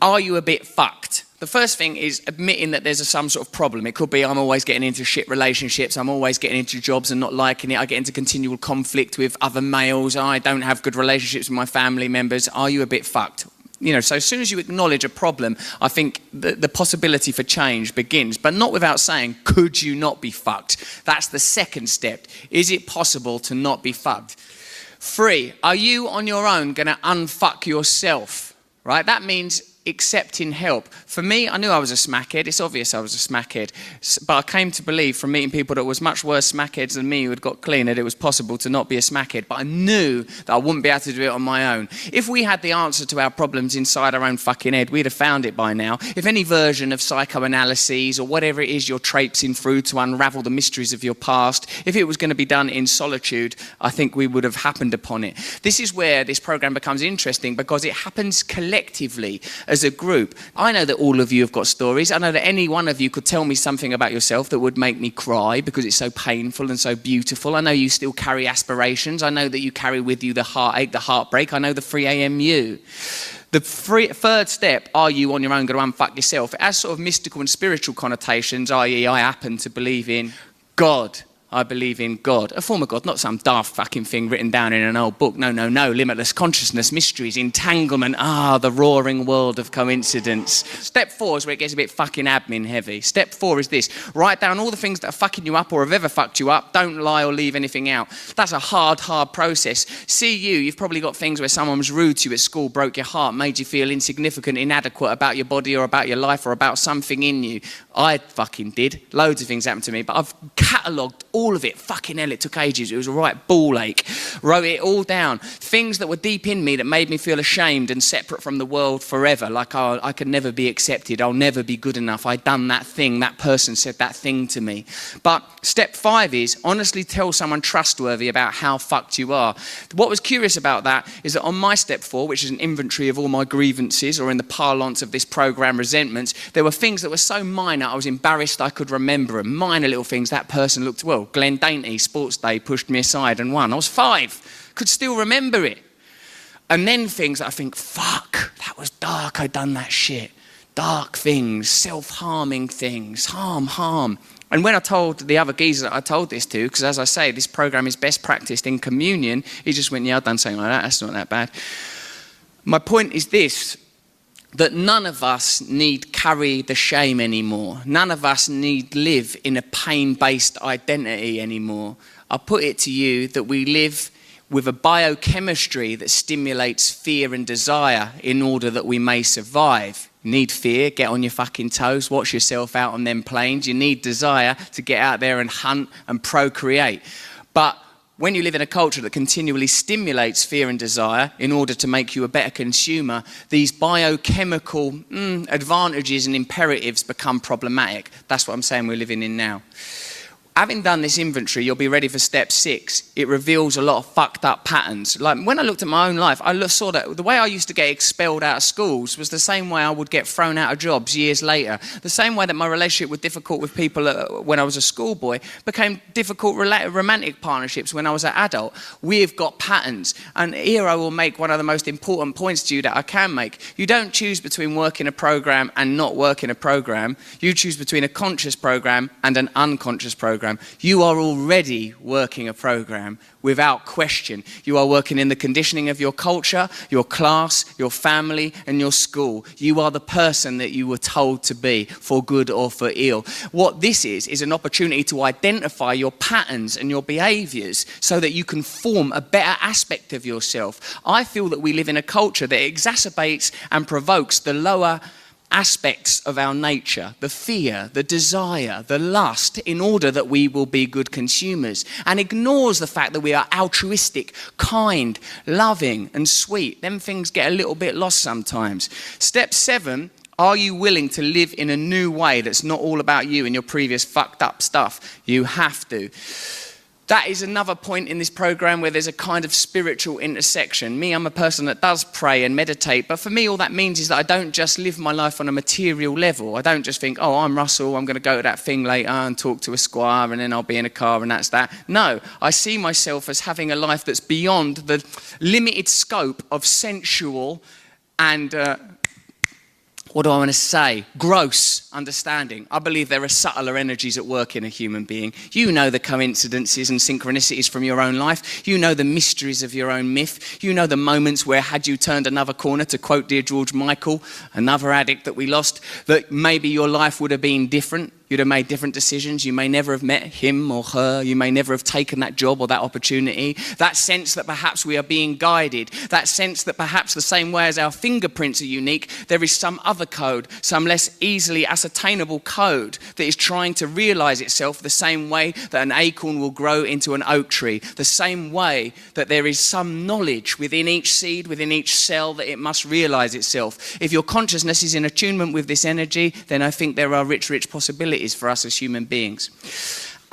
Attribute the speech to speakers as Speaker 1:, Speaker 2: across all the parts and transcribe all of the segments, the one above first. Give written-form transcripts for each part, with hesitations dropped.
Speaker 1: Are you a bit fucked? The first thing is admitting that there's some sort of problem. It could be I'm always getting into shit relationships, I'm always getting into jobs and not liking it, I get into continual conflict with other males, I don't have good relationships with my family members. Are you a bit fucked? You know, so as soon as you acknowledge a problem, I think the possibility for change begins, but not without saying, could you not be fucked? That's the second step. Is it possible to not be fucked? 3, are you on your own going to unfuck yourself? Right? That means accepting help. For me, I knew I was a smackhead. It's obvious I was a smackhead. But I came to believe from meeting people that was much worse smackheads than me who had got clean that it was possible to not be a smackhead. But I knew that I wouldn't be able to do it on my own. If we had the answer to our problems inside our own fucking head, we'd have found it by now. If any version of psychoanalyses or whatever it is you're traipsing through to unravel the mysteries of your past, if it was going to be done in solitude, I think we would have happened upon it. This is where this program becomes interesting because it happens collectively as a group. I know that all of you have got stories. I know that any one of you could tell me something about yourself that would make me cry because it's so painful and so beautiful. I know you still carry aspirations. I know that you carry with you the heartache, the heartbreak. I know the 3 a.m. you. The third step, are you on your own going to unfuck yourself? It has sort of mystical and spiritual connotations, i.e. I happen to believe in God. I believe in God, a form of God, not some daft fucking thing written down in an old book. No, limitless consciousness, mysteries, entanglement, the roaring world of coincidence. Step 4 is where it gets a bit fucking admin heavy. Step 4 is this: write down all the things that are fucking you up or have ever fucked you up. Don't lie or leave anything out. That's a hard process. You've probably got things where someone was rude to you at school, broke your heart, made you feel insignificant, inadequate about your body or about your life or about something in you. I fucking did. Loads of things happened to me, but I've catalogued all of it. Fucking hell, it took ages. It was a right ball ache. Wrote it all down. Things that were deep in me that made me feel ashamed and separate from the world forever. Like, I could never be accepted. I'll never be good enough. I'd done that thing. That person said that thing to me. But step 5 is honestly tell someone trustworthy about how fucked you are. What was curious about that is that on my step 4, which is an inventory of all my grievances, or in the parlance of this program, resentments, there were things that were so minor I was embarrassed I could remember them. Minor little things. That person looked, Glenn Dainty, sports day, pushed me aside and won. I was 5, could still remember it. And then things that I think, fuck, that was dark, I'd done that shit. Dark things, self-harming things, harm. And when I told the other geezer that I told this to, because as I say, this program is best practiced in communion, he just went, yeah, I've done something like that, that's not that bad. My point is this, that none of us need carry the shame anymore. None of us need live in a pain-based identity anymore. I put it to you that we live with a biochemistry that stimulates fear and desire in order that we may survive. You need fear, get on your fucking toes, watch yourself out on them planes. You need desire to get out there and hunt and procreate. But when you live in a culture that continually stimulates fear and desire in order to make you a better consumer, these biochemical advantages and imperatives become problematic. That's what I'm saying we're living in now. Having done this inventory, you'll be ready for step 6. It reveals a lot of fucked up patterns. Like when I looked at my own life, I saw that the way I used to get expelled out of schools was the same way I would get thrown out of jobs years later. The same way that my relationship was difficult with people when I was a schoolboy became difficult romantic partnerships when I was an adult. We've got patterns. And here I will make one of the most important points to you that I can make. You don't choose between working a program and not working a program. You choose between a conscious program and an unconscious program. You are already working a program without question. You are working in the conditioning of your culture, your class, your family, and your school. You are the person that you were told to be, for good or for ill. What this is an opportunity to identify your patterns and your behaviors so that you can form a better aspect of yourself. I feel that we live in a culture that exacerbates and provokes the lower aspects of our nature, the fear, the desire, the lust, in order that we will be good consumers, and ignores the fact that we are altruistic, kind, loving, and sweet. Them things get a little bit lost sometimes. Step 7, are you willing to live in a new way that's not all about you and your previous fucked up stuff? You have to. That is another point in this program where there's a kind of spiritual intersection. Me, I'm a person that does pray and meditate, but for me all that means is that I don't just live my life on a material level. I don't just think, oh, I'm Russell, I'm going to go to that thing later and talk to a squire and then I'll be in a car and that's that. No, I see myself as having a life that's beyond the limited scope of sensual and What do I want to say? Gross understanding. I believe there are subtler energies at work in a human being. You know the coincidences and synchronicities from your own life. You know the mysteries of your own myth. You know the moments where, had you turned another corner, to quote dear George Michael, another addict that we lost, that maybe your life would have been different. You'd have made different decisions. You may never have met him or her. You may never have taken that job or that opportunity. That sense that perhaps we are being guided. That sense that perhaps the same way as our fingerprints are unique, there is some other code, some less easily ascertainable code that is trying to realize itself the same way that an acorn will grow into an oak tree. The same way that there is some knowledge within each seed, within each cell, that it must realize itself. If your consciousness is in attunement with this energy, then I think there are rich, rich possibilities for us as human beings.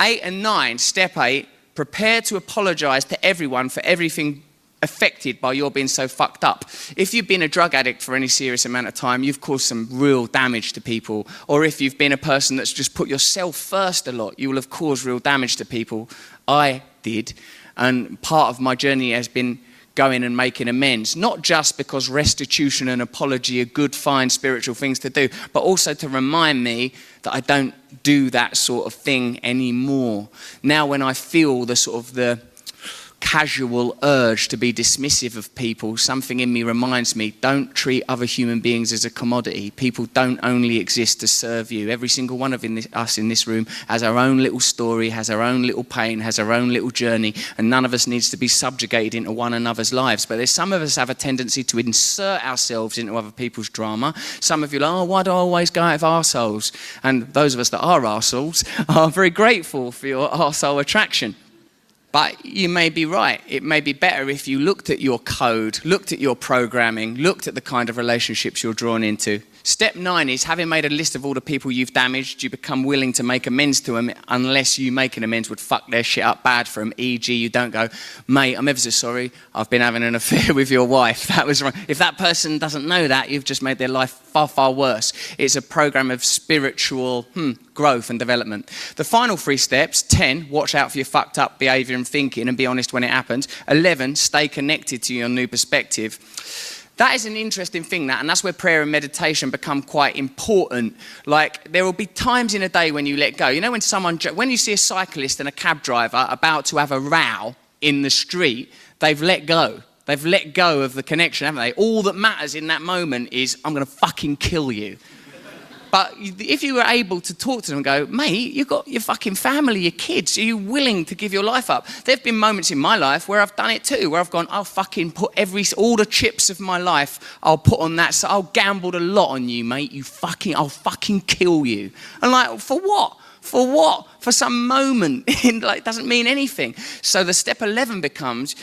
Speaker 1: 8 and 9, step 8, prepare to apologize to everyone for everything affected by your being so fucked up. If you've been a drug addict for any serious amount of time, you've caused some real damage to people. Or if you've been a person that's just put yourself first a lot, you will have caused real damage to people. I did. And part of my journey has been going and making amends, not just because restitution and apology are good, fine spiritual things to do, but also to remind me that I don't do that sort of thing anymore. Now when I feel the sort of the casual urge to be dismissive of people, something in me reminds me, don't treat other human beings as a commodity. People don't only exist to serve you. Every single one of us in this room has our own little story, has our own little pain, has our own little journey, and none of us needs to be subjugated into one another's lives. But there's some of us have a tendency to insert ourselves into other people's drama. Some of you are like, oh, why do I always go out of arseholes? And those of us that are arseholes are very grateful for your arsehole attraction. But you may be right. It may be better if you looked at your code, looked at your programming, looked at the kind of relationships you're drawn into. Step 9 is, having made a list of all the people you've damaged, you become willing to make amends to them, unless you making amends would fuck their shit up bad for them. E.g., you don't go, mate, I'm ever so sorry, I've been having an affair with your wife. That was wrong. If that person doesn't know that, you've just made their life far, far worse. It's a program of spiritual growth and development. The final 3 steps: 10, watch out for your fucked up behavior and thinking and be honest when it happens. 11, stay connected to your new perspective. That is an interesting thing, and that's where prayer and meditation become quite important. Like, there will be times in a day when you let go. You know, when you see a cyclist and a cab driver about to have a row in the street, they've let go. They've let go of the connection, haven't they? All that matters in that moment is, I'm going to fucking kill you. But if you were able to talk to them and go, mate, you've got your fucking family, your kids, are you willing to give your life up? There have been moments in my life where I've done it too, where I've gone, I'll fucking put all the chips of my life, I'll put on that, so I'll gambled a lot on you, mate, I'll fucking kill you. And like, for what? For what? For some moment. It doesn't mean anything. So the step 11 becomes,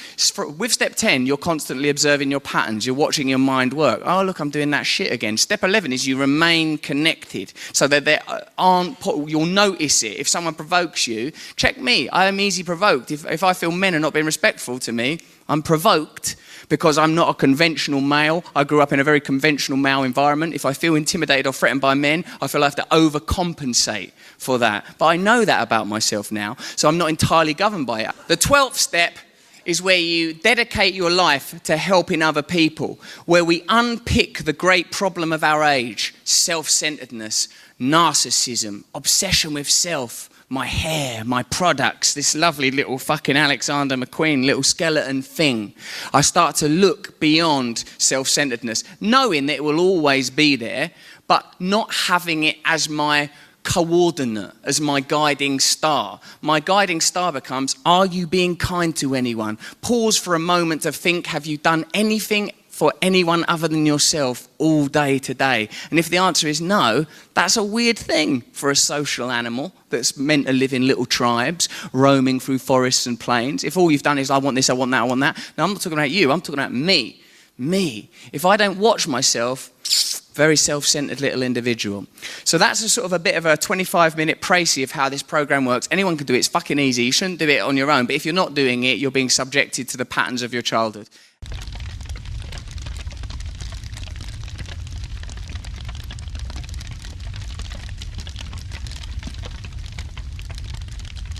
Speaker 1: with step 10, you're constantly observing your patterns. You're watching your mind work. Oh, look, I'm doing that shit again. Step 11 is you remain connected. So that you'll notice it. If someone provokes you, check me. I am easy provoked. If I feel men are not being respectful to me, I'm provoked because I'm not a conventional male. I grew up in a very conventional male environment. If I feel intimidated or threatened by men, I feel I have to overcompensate for that. But I know that about myself now, so I'm not entirely governed by it. The 12th step is where you dedicate your life to helping other people, where we unpick the great problem of our age: self-centeredness, narcissism, obsession with self, my hair, my products, this lovely little fucking Alexander McQueen little skeleton thing. I start to look beyond self-centeredness, knowing that it will always be there, but not having it as my coordinate, as my guiding star. My guiding star becomes, are you being kind to anyone? Pause for a moment to think, have you done anything for anyone other than yourself all day today? And if the answer is no, that's a weird thing for a social animal that's meant to live in little tribes, roaming through forests and plains. If all you've done is, I want this, I want that, I want that. Now, I'm not talking about you, I'm talking about me. Me. If I don't watch myself, very self-centered little individual. So that's a bit of a 25-minute précis of how this program works. Anyone can do it. It's fucking easy. You shouldn't do it on your own. But if you're not doing it, you're being subjected to the patterns of your childhood.